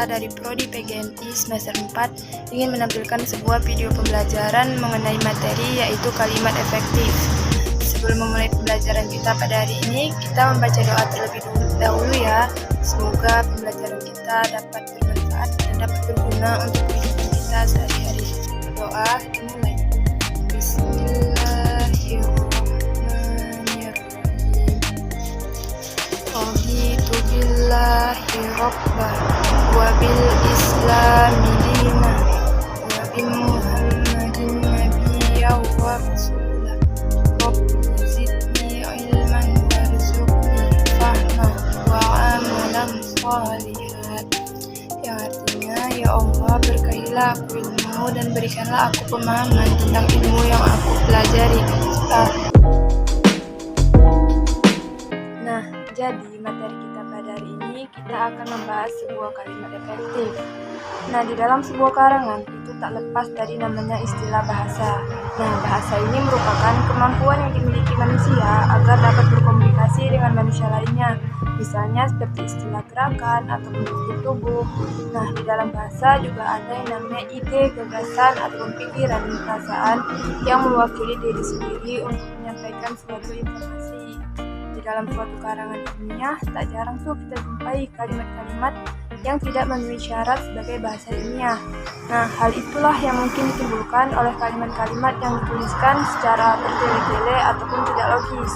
kita dari Prodi PGMI semester 4 ingin menampilkan sebuah video pembelajaran mengenai materi yaitu kalimat efektif. Sebelum memulai pembelajaran kita pada hari ini, kita membaca doa terlebih dahulu ya. Semoga pembelajaran kita dapat bermanfaat dan dapat berguna untuk kehidupan kita sehari-hari. Berdoa dimulai. Bismillahirrahmanirrahim. Raditu billahi rabbah wa bil islami dinan wa bi muhammadin nabiyyan wa rasulah. Rabbi zidni ilman warzuqni fahma wa amalan shalihan. Yang artinya, ya Allah, berkahilah aku ilmu dan berikanlah aku pemahaman tentang ilmu yang aku pelajari. Nah, jadi materi kita pada hari ini kita akan membahas sebuah kalimat efektif. Nah, di dalam sebuah karangan itu tak lepas dari namanya istilah bahasa. Nah, bahasa ini merupakan kemampuan yang dimiliki manusia agar dapat berkomunikasi dengan manusia lainnya. Misalnya seperti istilah gerakan atau bentuk tubuh. Nah, di dalam bahasa juga ada yang namanya ide, gagasan, ataupun pikiran, perasaan yang mewakili diri sendiri untuk menyampaikan suatu informasi. Di dalam suatu karangan ilmiah, tak jarang tuh kita jumpai kalimat-kalimat yang tidak memenuhi syarat sebagai bahasa ilmiah. Nah, hal itulah yang mungkin ditimbulkan oleh kalimat-kalimat yang dituliskan secara bertele-tele ataupun tidak logis.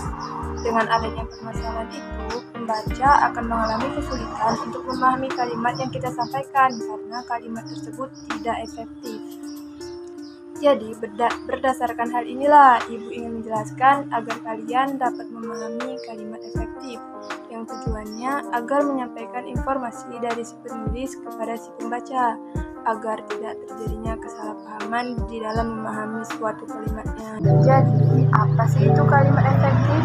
Dengan adanya permasalahan itu, pembaca akan mengalami kesulitan untuk memahami kalimat yang kita sampaikan karena kalimat tersebut tidak efektif. Jadi, berdasarkan hal inilah, Ibu ingin menjelaskan agar kalian dapat memahami kalimat efektif, yang tujuannya agar menyampaikan informasi dari si penulis kepada si pembaca, agar tidak terjadinya kesalahpahaman di dalam memahami suatu kalimatnya. Jadi, apa sih itu kalimat efektif?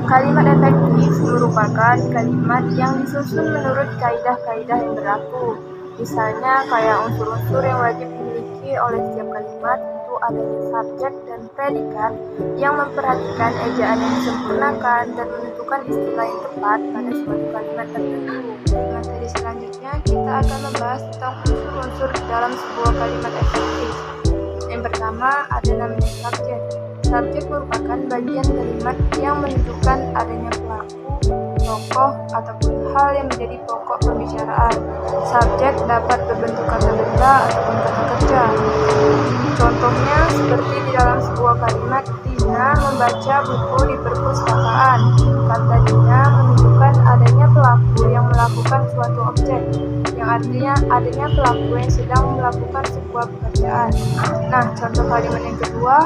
Kalimat efektif merupakan kalimat yang disusun menurut kaidah-kaidah yang berlaku. Misalnya kayak unsur-unsur yang wajib dimiliki oleh setiap kalimat itu adanya subjek dan predikat yang memperhatikan ejaan yang disempurnakan dan menentukan istilah yang tepat pada suatu kalimat tertentu. Di materi selanjutnya kita akan membahas tentang unsur-unsur dalam sebuah kalimat efektif. Yang pertama ada namanya subjek. Subjek merupakan bagian kalimat yang menunjukkan adanya pelaku, tokoh, ataupun hal yang menjadi pokok pembicaraan. Subjek dapat berbentuk kata benda ataupun kata kerja. Contohnya seperti di dalam sebuah kalimat, Dina membaca buku di perpustakaan. Kata Dina menunjukkan adanya pelaku yang melakukan suatu objek, yang artinya adanya pelaku yang sedang melakukan sebuah pekerjaan. Nah, contoh kalimat yang kedua,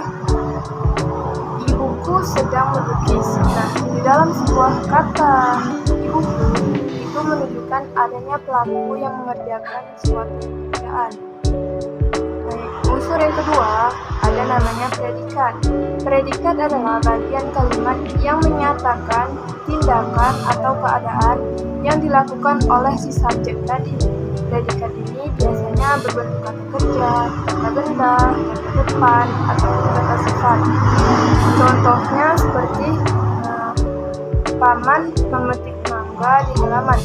ibuku sedang melukis. Nah, di dalam sebuah kata ibuku itu menunjukkan adanya pelaku yang mengerjakan suatu pekerjaan. Unsur yang kedua ada namanya predikat. Predikat adalah bagian kalimat yang menyatakan tindakan atau keadaan yang dilakukan oleh si subjek tadi. Predikat ini biasanya berbentuk kata kerja, kata benda, kata depan, atau kata sifat. Contohnya seperti Paman memetik mangga di halaman.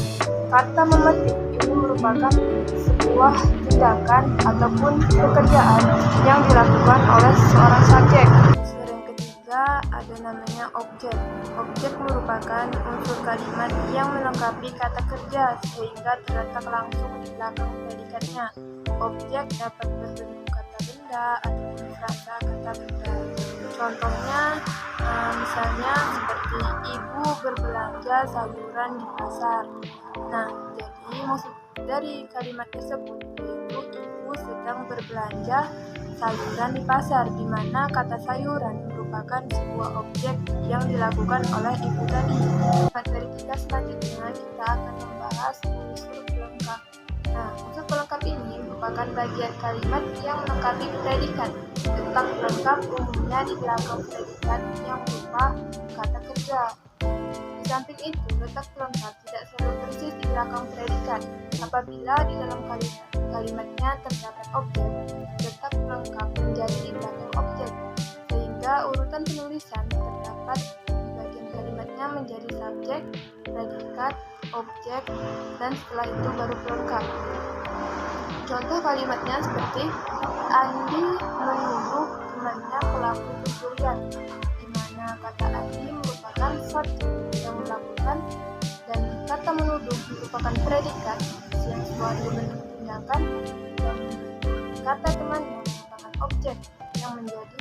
Kata memetik ini merupakan sebuah tindakan ataupun pekerjaan yang dilakukan oleh seorang subjek. Unsur yang ketiga ada namanya objek. Objek merupakan unsur kalimat yang melengkapi kata kerja sehingga terletak langsung di belakang predikatnya. Objek dapat berbentuk kata benda ataupun frasa kata benda. Contohnya misalnya seperti ibu berbelanja sayuran di pasar. Nah, jadi maksud dari kalimat tersebut yaitu ibu sedang berbelanja sayuran di pasar, di mana kata sayuran merupakan sebuah objek yang dilakukan oleh ibu tadi. Materi kita selanjutnya kita akan membahas unsur pelengkap. Nah, unsur pelengkap ini merupakan bagian kalimat yang melengkapi predikat. Letak pelengkap umumnya di belakang predikat yang berupa kata kerja. Di samping itu, letak pelengkap tidak selalu persis di belakang predikat. Apabila di dalam kalimatnya terdapat objek, letak pelengkap menjadi di belakang objek, sehingga urutan penulisan terdapat di bagian kalimatnya menjadi subjek, predikat, objek, dan setelah itu baru pelengkap. Contoh kalimatnya seperti Andi menuduh temannya pelaku pencurian, di mana kata Andi merupakan subjek yang melakukan dan kata menuduh merupakan predikat yang suatu bentuk tindakan, dan kata temannya merupakan objek yang menjadi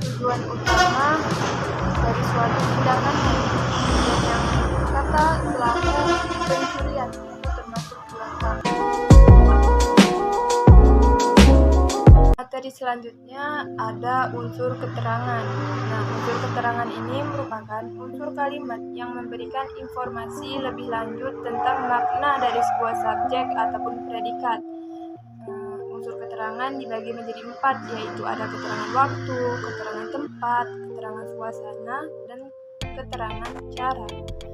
tujuan utama dari suatu tindakan, dan yang kata pelaku pencurian itu termasuk pelengkap. Materi selanjutnya ada unsur keterangan. Nah, unsur keterangan ini merupakan unsur kalimat yang memberikan informasi lebih lanjut tentang makna dari sebuah subjek ataupun predikat. Unsur keterangan dibagi menjadi 4, yaitu ada keterangan waktu, keterangan tempat, keterangan suasana, dan keterangan cara.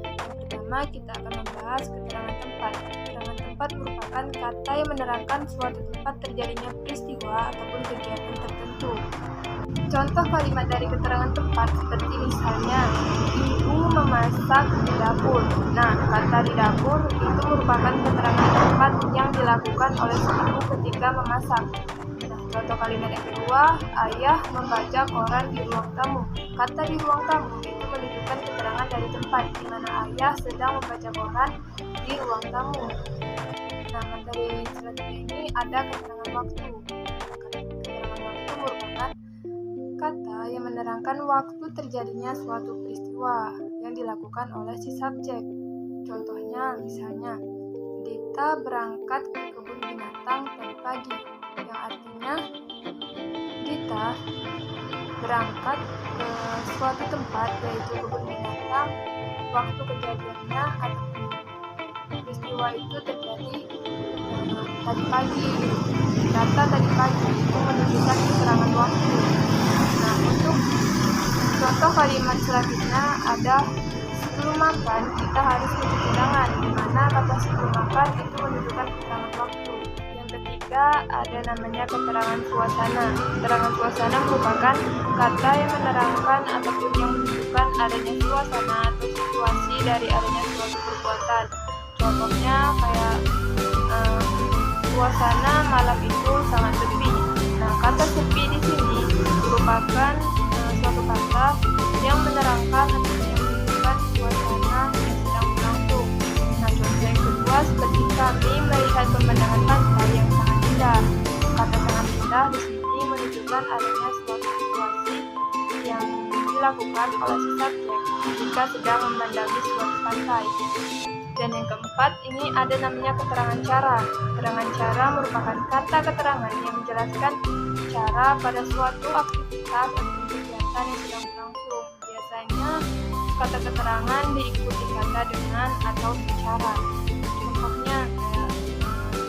Yang pertama, kita akan membahas keterangan tempat. Keterangan tempat merupakan kata yang menerangkan suatu tempat terjadinya peristiwa ataupun kegiatan tertentu. Contoh kalimat dari keterangan tempat seperti misalnya, ibu memasak di dapur. Nah, kata di dapur itu merupakan keterangan tempat yang dilakukan oleh si ibu ketika memasak. Nah, contoh kalimat yang kedua, ayah membaca koran di ruang tamu. Kata di ruang tamu itu menunjukkan keterangan dari tempat di mana ayah sedang membaca koran di ruang tamu. Nah, materi selanjutnya ini ada keterangan waktu. Keterangan waktu merupakan kata yang menerangkan waktu terjadinya suatu peristiwa yang dilakukan oleh si subjek. Contohnya misalnya, Dita berangkat ke kebun binatang tadi pagi, yang artinya Dita berangkat ke suatu tempat yaitu kebun binatang waktu kejadiannya ataupun peristiwa itu terjadi tadi pagi. Data tadi pagi itu menunjukkan keterangan waktu. Nah, untuk contoh kalimat selanjutnya ada sebelum makan kita harus mencuci tangan, di mana kata sebelum makan itu menunjukkan keterangan waktu. Yang ketiga ada namanya keterangan suasana. Keterangan suasana merupakan kata yang menerangkan ataupun yang menunjukkan adanya suasana atau situasi dari adanya suatu perbuatan. Contohnya kayak suasana malam itu sangat sepi. Nah, kata sepi di sini merupakan suatu kata yang menerangkan atau yang menunjukkan suasana yang sedang berlangsung. Nah, contoh yang kedua seperti kami melihat pemandangan pantai yang sangat indah. Kata sangat indah di sini menunjukkan adanya suatu situasi yang dilakukan oleh si subjek jika sedang memandangi suatu pantai. Dan yang keempat, ini ada namanya keterangan cara. Keterangan cara merupakan kata keterangan yang menjelaskan cara pada suatu aktivitas atau kegiatan yang sedang berlangsung. Biasanya, kata keterangan diikuti kata dengan atau secara. Contohnya, kayak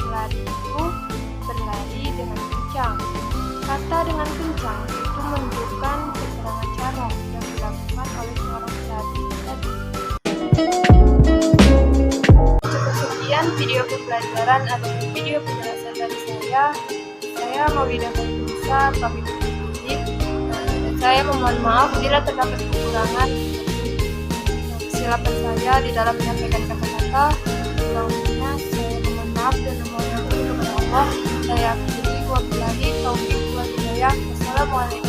lari itu berlari dengan kencang. Kata dengan kencang itu menunjukkan keterangan cara yang dilakukan oleh seorang pelari tadi. Video pembelajaran atau video penjelasan dari saya Maulidah Faizah, pamit undur diri. Dan saya memohon maaf bila terdapat kekurangan kesilapan saya di dalam menyampaikan kata-kata. Kurangnya saya memohon maaf dan memohon ampun kepada Allah. Saya akhiri wabillahi taufiq wal hidayah. Wassalamualaikum.